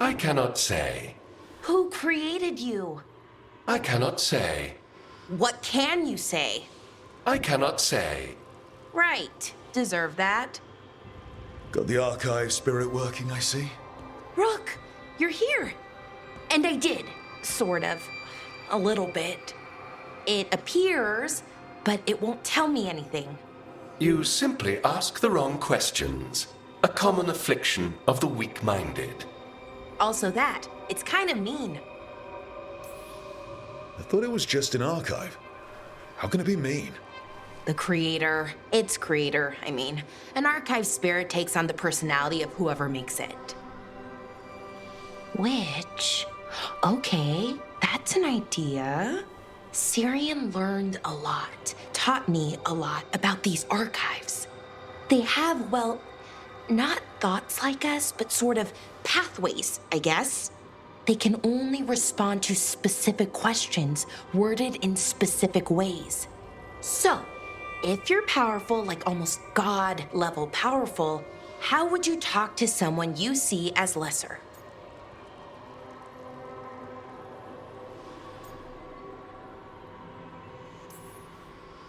I cannot say. Who created you? I cannot say. What can you say? I cannot say. Right. Deserve that. Got the archive spirit working, I see. Rook, you're here. And I did, sort of. A little bit. It appears, but it won't tell me anything. You simply ask the wrong questions. A common affliction of the weak-minded. Also that, it's kind of mean. I thought it was just an archive. How can it be mean? The creator, its creator, I mean. An archive spirit takes on the personality of whoever makes it. Which, okay, that's an idea. Syrian learned a lot, taught me a lot about these archives. They have, well, not thoughts like us, but sort of pathways, I guess. They can only respond to specific questions worded in specific ways. So, if you're powerful, like almost God-level powerful, how would you talk to someone you see as lesser?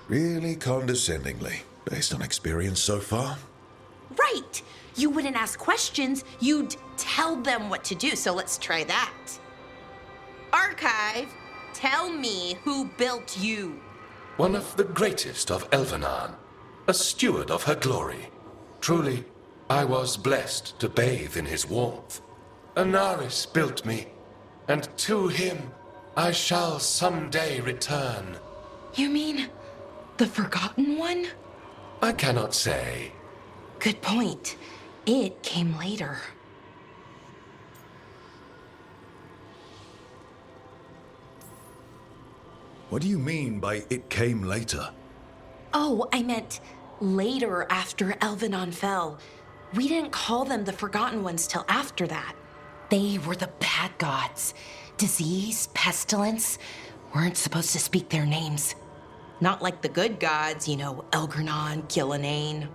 Really condescendingly, based on experience so far. Right! You wouldn't ask questions, you'd tell them what to do, so let's try that. Archive, tell me who built you. One of the greatest of Elvenan, a steward of her glory. Truly, I was blessed to bathe in his warmth. Anaris built me, and to him I shall someday return. You mean the Forgotten One? I cannot say. Good point. It came later. What do you mean by it came later? Oh, I meant later after Elvenon fell. We didn't call them the Forgotten Ones till after that. They were the bad gods. Disease, pestilence, weren't supposed to speak their names. Not like the good gods, you know, Elgernon, Gillinane.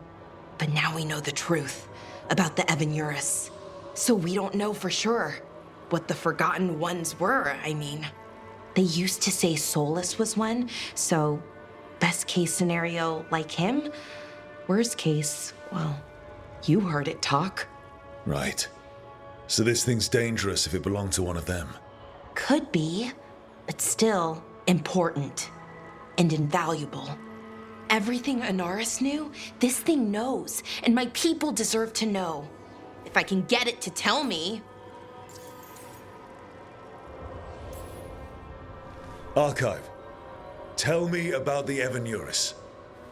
But now we know the truth about the Evanurus. So we don't know for sure what the Forgotten Ones were, I mean. They used to say Solus was one, so best case scenario like him. Worst case, well, you heard it talk. Right. So this thing's dangerous if it belonged to one of them. Could be, but still important and invaluable. Everything Anaris knew, this thing knows, and my people deserve to know. If I can get it to tell me. Archive, tell me about the Evanurus.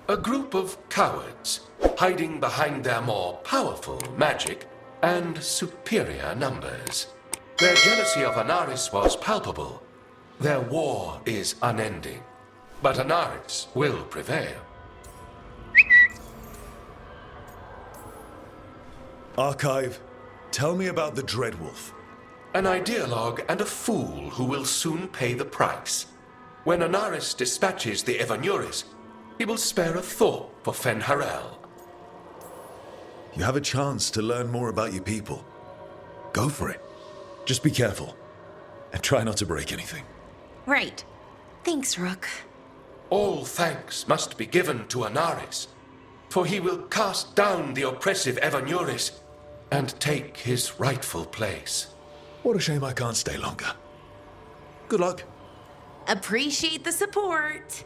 A group of cowards hiding behind their more powerful magic and superior numbers. Their jealousy of Anaris was palpable. Their war is unending, but Anaris will prevail. Archive, tell me about the Dreadwolf. An ideologue and a fool who will soon pay the price. When Anaris dispatches the Evanurus, he will spare a thought for Fenharel. You have a chance to learn more about your people. Go for it. Just be careful. And try not to break anything. Right. Thanks, Rook. All thanks must be given to Anaris, for he will cast down the oppressive Evanurus and take his rightful place. What a shame I can't stay longer. Good luck. Appreciate the support.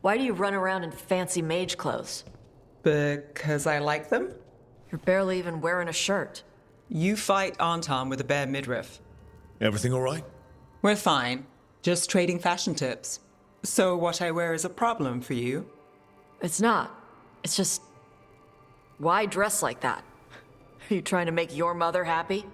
Why do you run around in fancy mage clothes? Because I like them? You're barely even wearing a shirt. You fight Anton with a bare midriff. Everything all right? We're fine. Just trading fashion tips. So what I wear is a problem for you? It's not. It's just... Why dress like that? Are you trying to make your mother happy?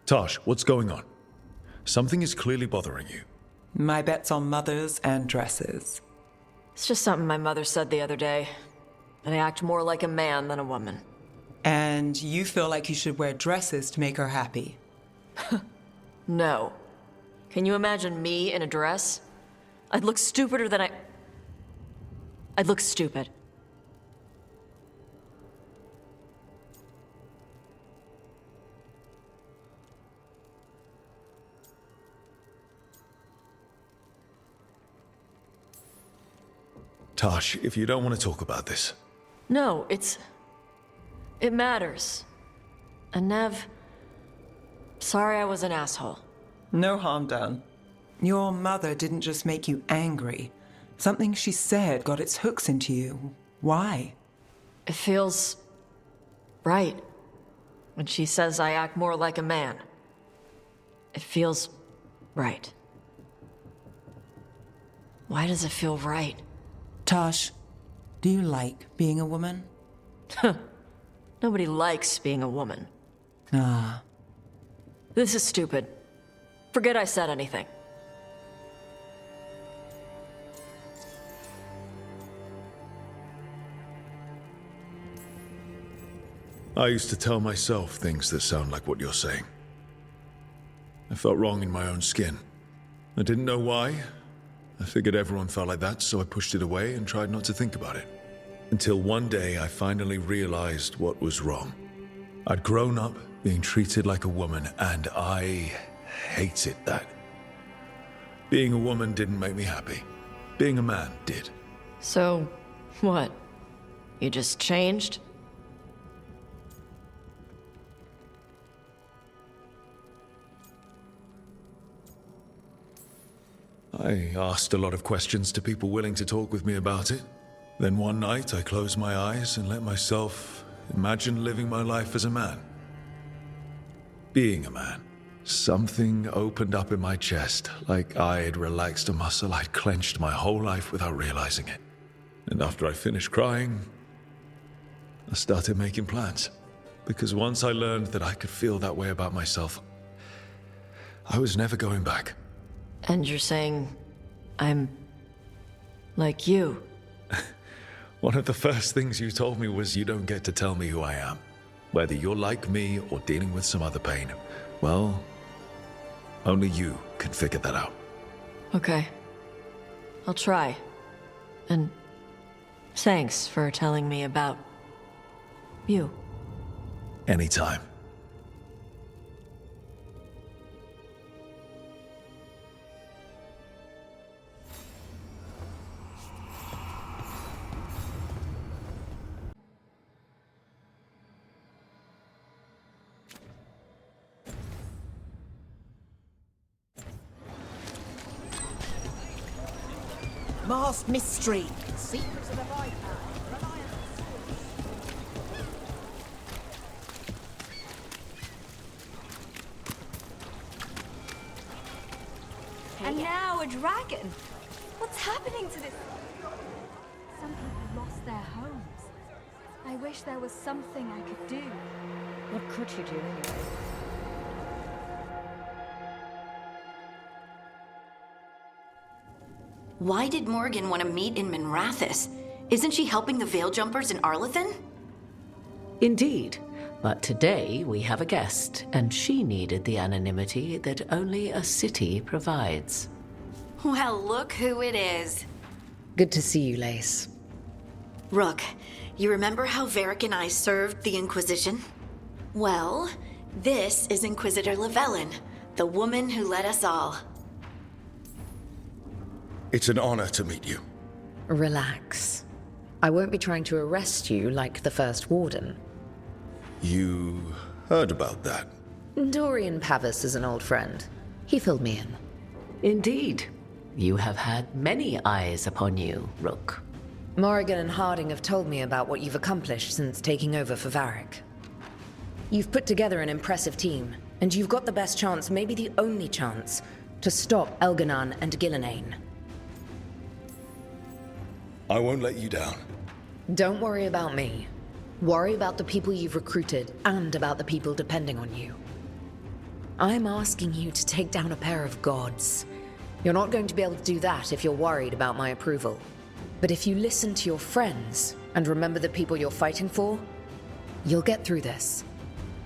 Taash, what's going on? Something is clearly bothering you. My bet's on mothers and dresses. It's just something my mother said the other day. That I act more like a man than a woman. And you feel like you should wear dresses to make her happy. No. Can you imagine me in a dress? I'd look stupider than I'd look stupid. Taash, if you don't want to talk about this. No, it matters. And Nev, sorry I was an asshole. No harm done. Your mother didn't just make you angry. Something she said got its hooks into you. Why? It feels right when she says I act more like a man. It feels right. Why does it feel right? Taash, do you like being a woman? Nobody likes being a woman. Ah. This is stupid. Forget I said anything. I used to tell myself things that sound like what you're saying. I felt wrong in my own skin. I didn't know why. I figured everyone felt like that, so I pushed it away and tried not to think about it. Until one day I finally realized what was wrong. I'd grown up being treated like a woman, and I hated that. Being a woman didn't make me happy. Being a man did. So, what? You just changed? I asked a lot of questions to people willing to talk with me about it. Then one night I closed my eyes and let myself imagine living my life as a man. Being a man. Something opened up in my chest, like I had relaxed a muscle I'd clenched my whole life without realizing it. And after I finished crying, I started making plans. Because once I learned that I could feel that way about myself, I was never going back. And you're saying I'm like you? One of the first things you told me was you don't get to tell me who I am. Whether you're like me or dealing with some other pain, well, only you can figure that out. Okay. I'll try. And thanks for telling me about you. Anytime. Masked mystery. Secrets of the bypass. And now a dragon. What's happening to this? Some people lost their homes. I wish there was something I could do. What could you do anyway? Why did Morgan want to meet in Minrathous? Isn't she helping the Veil Jumpers in Arlethan? Indeed. But today we have a guest, and she needed the anonymity that only a city provides. Well, look who it is. Good to see you, Lace. Rook, you remember how Varric and I served the Inquisition? Well, this is Inquisitor Llewellyn, the woman who led us all. It's an honor to meet you. Relax. I won't be trying to arrest you like the first warden. You heard about that? Dorian Pavis is an old friend. He filled me in. Indeed. You have had many eyes upon you, Rook. Morrigan and Harding have told me about what you've accomplished since taking over for Varric. You've put together an impressive team, and you've got the best chance, maybe the only chance, to stop Elganon and Gillenane. I won't let you down. Don't worry about me. Worry about the people you've recruited, and about the people depending on you. I'm asking you to take down a pair of gods. You're not going to be able to do that if you're worried about my approval. But if you listen to your friends and remember the people you're fighting for, you'll get through this.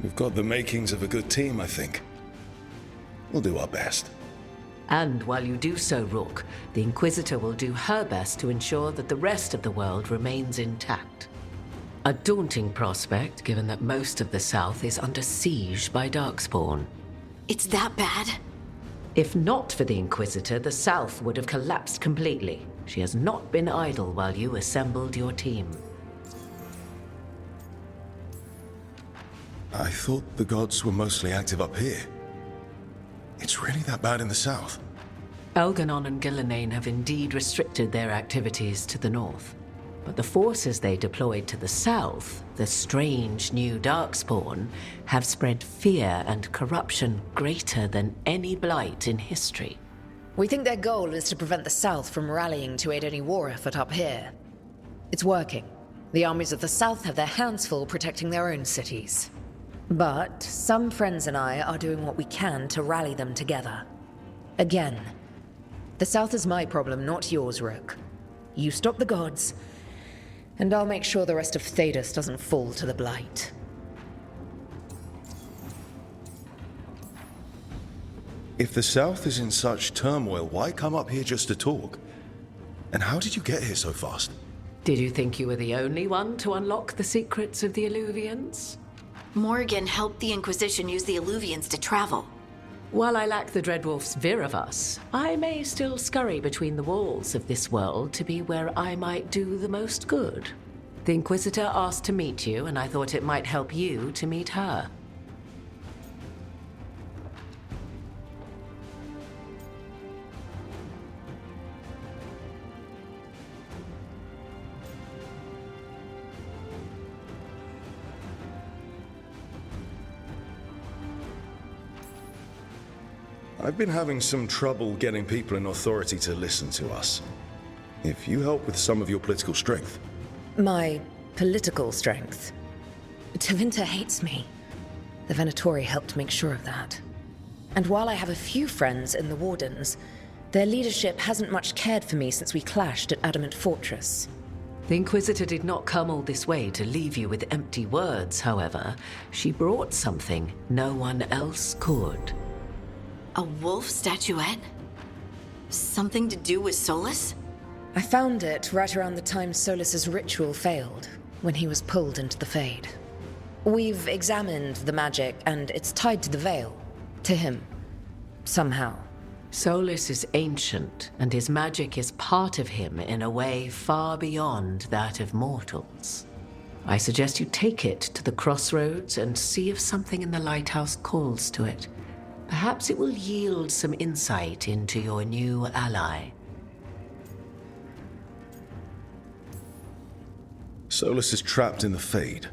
We've got the makings of a good team, I think. We'll do our best. And while you do so, Rook, the Inquisitor will do her best to ensure that the rest of the world remains intact. A daunting prospect, given that most of the South is under siege by Darkspawn. It's that bad? If not for the Inquisitor, the South would have collapsed completely. She has not been idle while you assembled your team. I thought the gods were mostly active up here. It's really that bad in the south? Elganon and Gillenane have indeed restricted their activities to the north. But the forces they deployed to the south, the strange new Darkspawn, have spread fear and corruption greater than any blight in history. We think their goal is to prevent the South from rallying to aid any war effort up here. It's working. The armies of the South have their hands full protecting their own cities. But some friends and I are doing what we can to rally them together. Again, the South is my problem, not yours, Rook. You stop the gods, and I'll make sure the rest of Thedas doesn't fall to the blight. If the south is in such turmoil, why come up here just to talk? And how did you get here so fast? Did you think you were the only one to unlock the secrets of the Illuvians? Morgan helped the Inquisition use the Illuvians to travel. While I lack the Dreadwolf's vir of us, I may still scurry between the walls of this world to be where I might do the most good. The Inquisitor asked to meet you, and I thought it might help you to meet her. I've been having some trouble getting people in authority to listen to us. If you help with some of your political strength. My political strength? Tevinter hates me. The Venatori helped make sure of that. And while I have a few friends in the Wardens, their leadership hasn't much cared for me since we clashed at Adamant Fortress. The Inquisitor did not come all this way to leave you with empty words, however. She brought something no one else could. A wolf statuette? Something to do with Solus? I found it right around the time Solus's ritual failed, when he was pulled into the Fade. We've examined the magic, and it's tied to the veil. To him. Somehow. Solus is ancient, and his magic is part of him in a way far beyond that of mortals. I suggest you take it to the crossroads and see if something in the lighthouse calls to it. Perhaps it will yield some insight into your new ally. Solus is trapped in the Fade.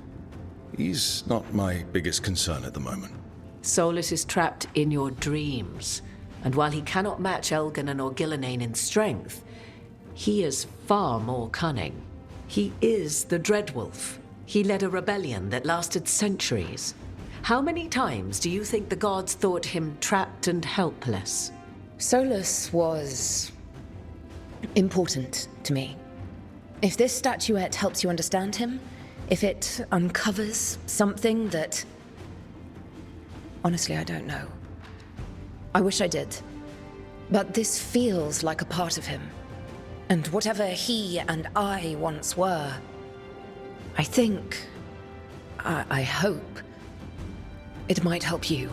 He's not my biggest concern at the moment. Solus is trapped in your dreams, and while he cannot match Elganon or Gillenane in strength, he is far more cunning. He is the Dreadwolf. He led a rebellion that lasted centuries. How many times do you think the gods thought him trapped and helpless? Solus was important to me. If this statuette helps you understand him, if it uncovers something that... Honestly, I don't know. I wish I did. But this feels like a part of him. And whatever he and I once were, I think... I hope... it might help you.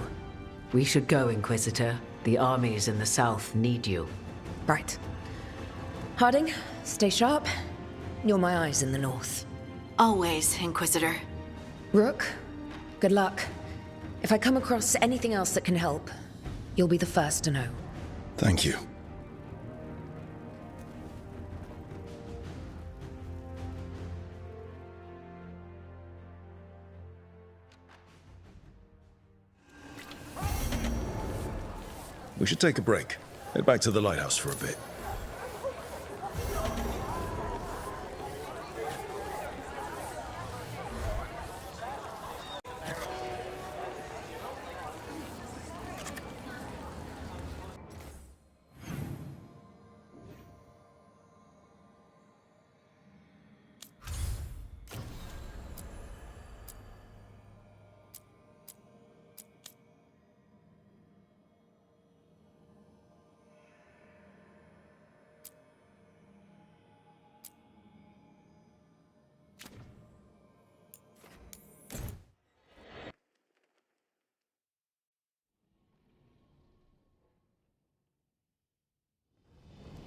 We should go, Inquisitor. The armies in the south need you. Right. Harding, stay sharp. You're my eyes in the north. Always, Inquisitor. Rook, good luck. If I come across anything else that can help, you'll be the first to know. Thank you. We should take a break. Head back to the lighthouse for a bit.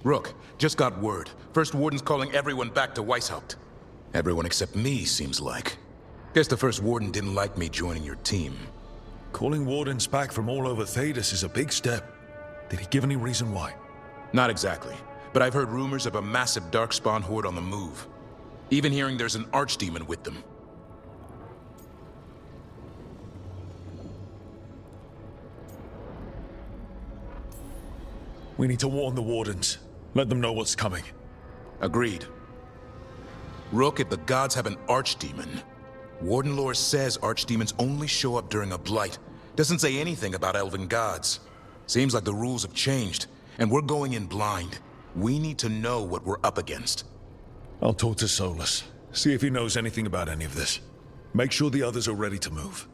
Rook, just got word. First Warden's calling everyone back to Weishaupt. Everyone except me, seems like. Guess the First Warden didn't like me joining your team. Calling wardens back from all over Thedas is a big step. Did he give any reason why? Not exactly, but I've heard rumors of a massive Darkspawn horde on the move. Even hearing there's an archdemon with them. We need to warn the wardens. Let them know what's coming. Agreed. Rook, if the gods have an archdemon, Warden lore says archdemons only show up during a blight. Doesn't say anything about elven gods. Seems like the rules have changed, and we're going in blind. We need to know what we're up against. I'll talk to Solus. See if he knows anything about any of this. Make sure the others are ready to move.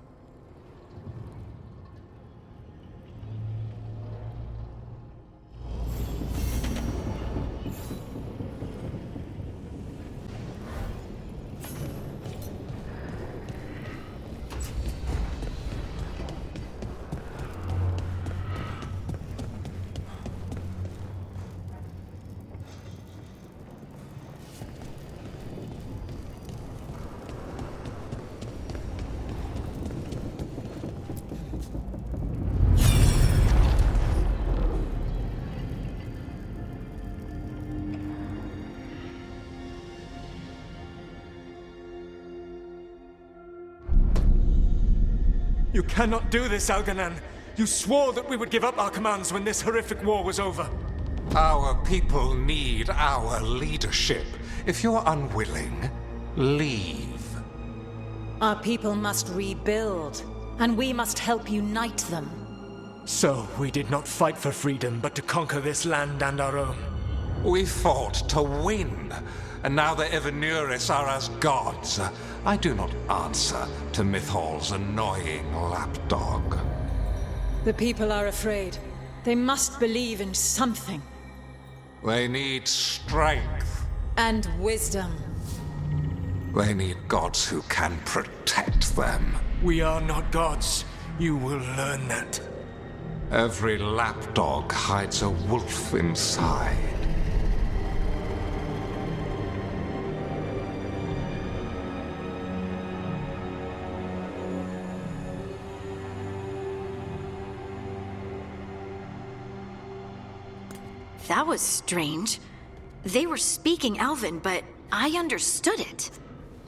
You cannot do this, Algernon. You swore that we would give up our commands when this horrific war was over. Our people need our leadership. If you're unwilling, leave. Our people must rebuild, and we must help unite them. So, we did not fight for freedom, but to conquer this land and our own. We fought to win, and now the Evenuris are as gods. I do not answer to Mythal's annoying lapdog. The people are afraid. They must believe in something. They need strength. And wisdom. They need gods who can protect them. We are not gods. You will learn that. Every lapdog hides a wolf inside. That was strange. They were speaking Elven, but I understood it.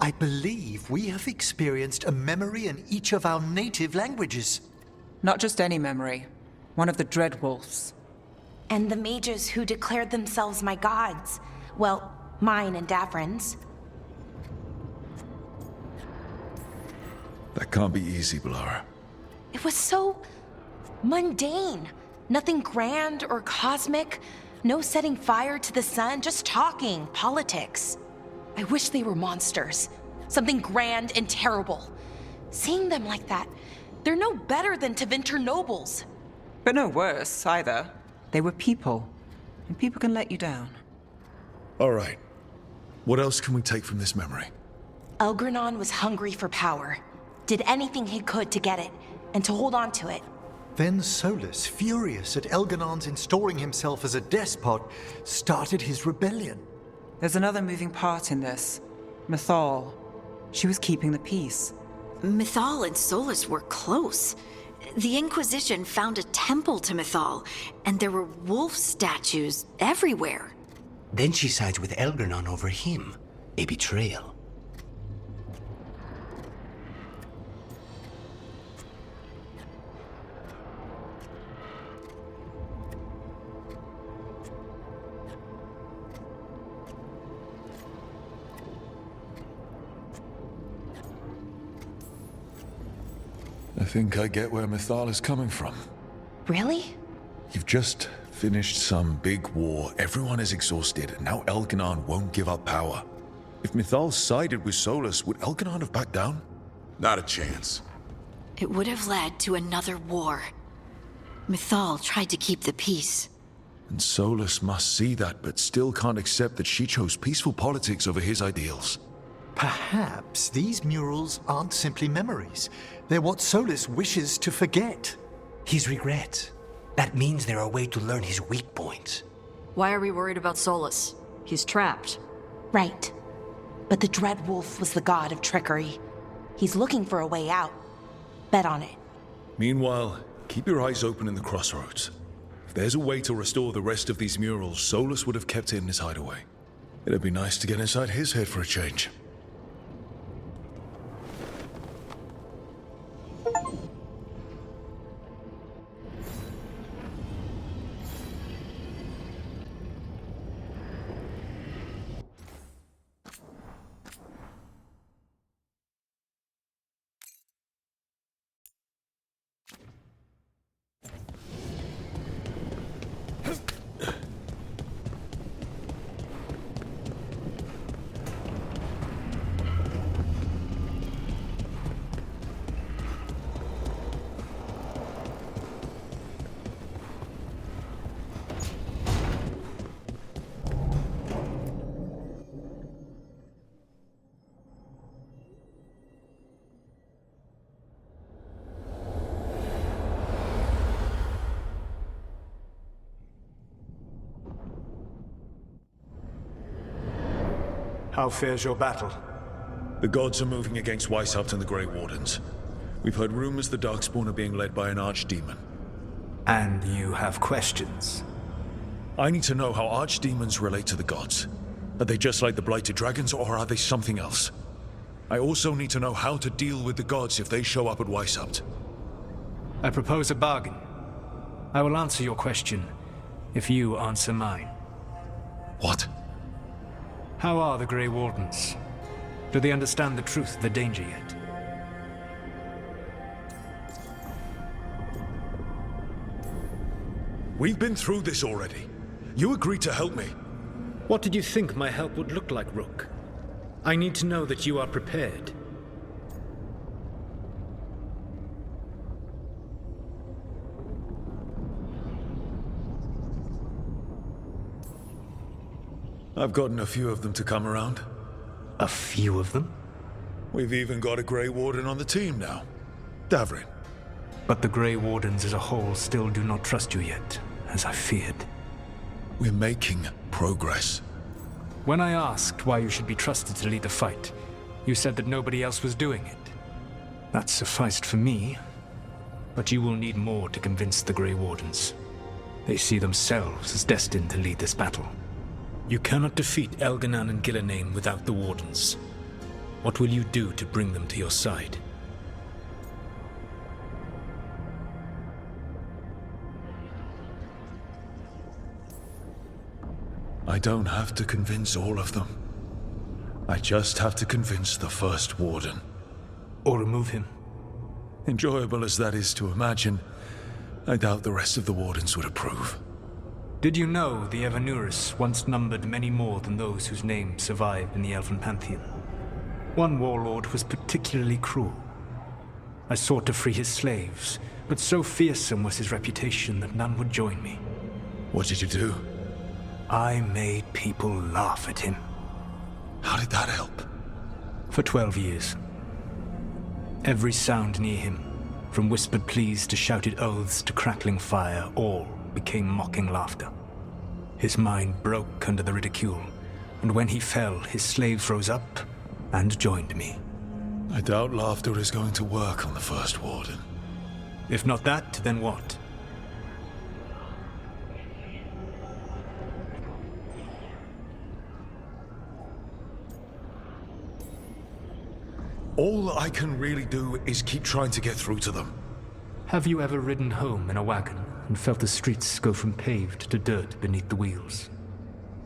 I believe we have experienced a memory in each of our native languages. Not just any memory. One of the Dreadwolves. And the mages who declared themselves my gods. Well, mine and Davrin's. That can't be easy, Bellara. It was so mundane. Nothing grand or cosmic. No setting fire to the sun, just talking, politics. I wish they were monsters. Something grand and terrible. Seeing them like that, they're no better than Tevinter nobles. But no worse, either. They were people. And people can let you down. All right. What else can we take from this memory? Elgranon was hungry for power. Did anything he could to get it, and to hold on to it. Then Solus, furious at Elganon's installing himself as a despot, started his rebellion. There's another moving part in this. Mythal. She was keeping the peace. Mythal and Solus were close. The Inquisition found a temple to Mythal, and there were wolf statues everywhere. Then she sides with Elgranon over him. A betrayal. I think I get where Mythal is coming from. Really? You've just finished some big war, everyone is exhausted, and now Elganon won't give up power. If Mythal sided with Solus, would Elganon have backed down? Not a chance. It would have led to another war. Mythal tried to keep the peace. And Solus must see that, but still can't accept that she chose peaceful politics over his ideals. Perhaps these murals aren't simply memories. They're what Solus wishes to forget. His regret. That means they're a way to learn his weak points. Why are we worried about Solus? He's trapped. Right. But the Dread Wolf was the god of trickery. He's looking for a way out. Bet on it. Meanwhile, keep your eyes open in the crossroads. If there's a way to restore the rest of these murals, Solus would have kept it in his hideaway. It'd be nice to get inside his head for a change. How fares your battle? The gods are moving against Weishaupt and the Grey Wardens. We've heard rumors the Darkspawn are being led by an archdemon. And you have questions? I need to know how archdemons relate to the gods. Are they just like the Blighted Dragons, or are they something else? I also need to know how to deal with the gods if they show up at Weishaupt. I propose a bargain. I will answer your question if you answer mine. What? How are the Grey Wardens? Do they understand the truth of the danger yet? We've been through this already. You agreed to help me. What did you think my help would look like, Rook? I need to know that you are prepared. I've gotten a few of them to come around. A few of them? We've even got a Grey Warden on the team now. Davrin. But the Grey Wardens as a whole still do not trust you yet, as I feared. We're making progress. When I asked why you should be trusted to lead the fight, you said that nobody else was doing it. That sufficed for me, but you will need more to convince the Grey Wardens. They see themselves as destined to lead this battle. You cannot defeat Elganan and Gillenane without the Wardens. What will you do to bring them to your side? I don't have to convince all of them. I just have to convince the first Warden. Or remove him. Enjoyable as that is to imagine, I doubt the rest of the Wardens would approve. Did you know the Evanuris once numbered many more than those whose names survive in the Elven Pantheon? One warlord was particularly cruel. I sought to free his slaves, but so fearsome was his reputation that none would join me. What did you do? I made people laugh at him. How did that help? For 12 years. Every sound near him, from whispered pleas to shouted oaths to crackling fire, all became mocking laughter. His mind broke under the ridicule, and when he fell, his slaves rose up and joined me. I doubt laughter is going to work on the first Warden. If not that, then what? All I can really do is keep trying to get through to them. Have you ever ridden home in a wagon and felt the streets go from paved to dirt beneath the wheels?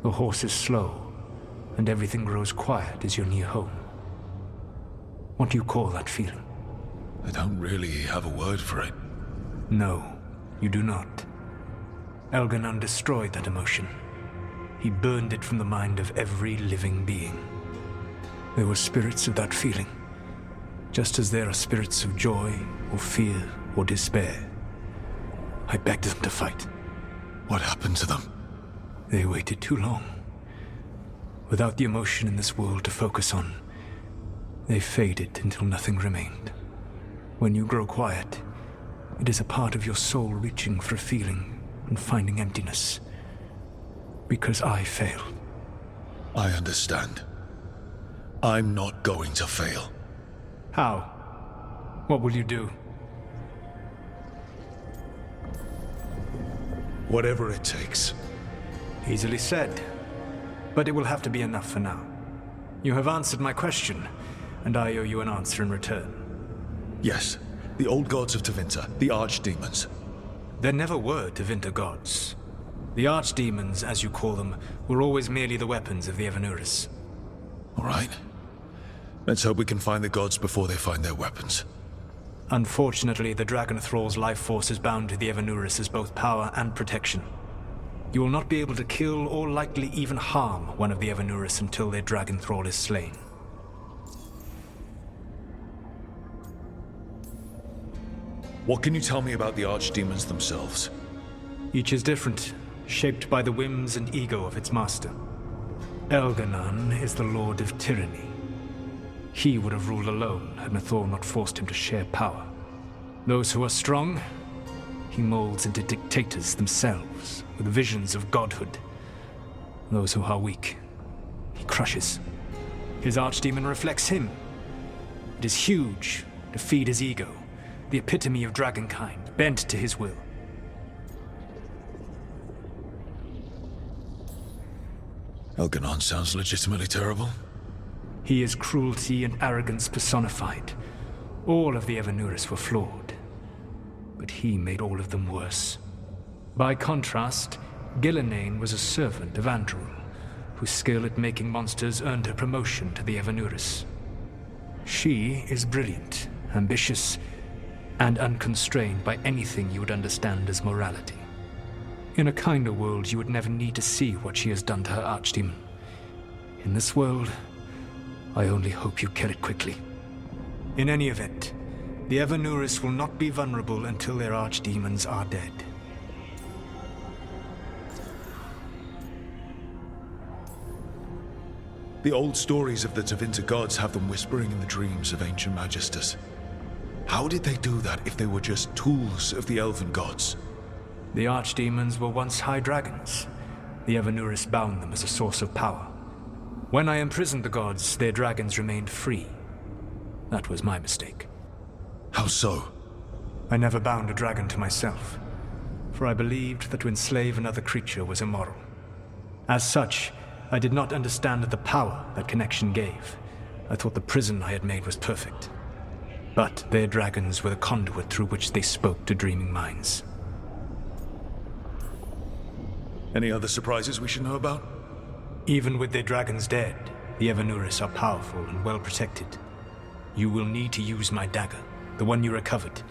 The horse is slow, and everything grows quiet as you're near home. What do you call that feeling? I don't really have a word for it. No, you do not. Elganan destroyed that emotion. He burned it from the mind of every living being. There were spirits of that feeling, just as there are spirits of joy, or fear, or despair. I begged them to fight. What happened to them? They waited too long. Without the emotion in this world to focus on, they faded until nothing remained. When you grow quiet, it is a part of your soul reaching for a feeling and finding emptiness. Because I fail. I understand. I'm not going to fail. How? What will you do? Whatever it takes. Easily said. But it will have to be enough for now. You have answered my question, and I owe you an answer in return. Yes, the old gods of Tevinter, the archdemons. There never were Tevinter gods. The archdemons, as you call them, were always merely the weapons of the Evanuris. All right. Let's hope we can find the gods before they find their weapons. Unfortunately, the Dragon Thrall's life force is bound to the Evanuris as both power and protection. You will not be able to kill or likely even harm one of the Evanuris until their Dragon Thrall is slain. What can you tell me about the archdemons themselves? Each is different, shaped by the whims and ego of its master. Elganon is the Lord of Tyranny. He would have ruled alone had Mythal not forced him to share power. Those who are strong, he molds into dictators themselves, with visions of godhood. Those who are weak, he crushes. His archdemon reflects him. It is huge, to feed his ego, the epitome of dragonkind, bent to his will. Elganon sounds legitimately terrible. He is cruelty and arrogance personified. All of the Evanuris were flawed, but he made all of them worse. By contrast, Gillenane was a servant of Andrul, whose skill at making monsters earned her promotion to the Evanuris. She is brilliant, ambitious, and unconstrained by anything you would understand as morality. In a kinder world, you would never need to see what she has done to her archdemon. In this world, I only hope you kill it quickly. In any event, the Evanuris will not be vulnerable until their archdemons are dead. The old stories of the Tevinter gods have them whispering in the dreams of ancient magisters. How did they do that if they were just tools of the elven gods? The archdemons were once high dragons. The Evanuris bound them as a source of power. When I imprisoned the gods, their dragons remained free. That was my mistake. How so? I never bound a dragon to myself, for I believed that to enslave another creature was immoral. As such, I did not understand the power that connection gave. I thought the prison I had made was perfect. But their dragons were the conduit through which they spoke to dreaming minds. Any other surprises we should know about? Even with their dragons dead, the Evanuris are powerful and well protected. You will need to use my dagger, the one you recovered.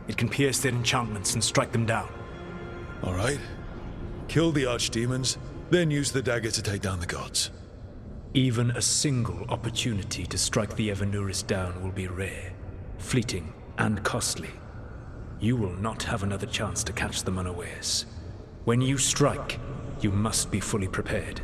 It can pierce their enchantments and strike them down. All right. Kill the archdemons, then use the dagger to take down the gods. Even a single opportunity to strike the Evanuris down will be rare, fleeting, and costly. You will not have another chance to catch them unawares. When you strike, you must be fully prepared.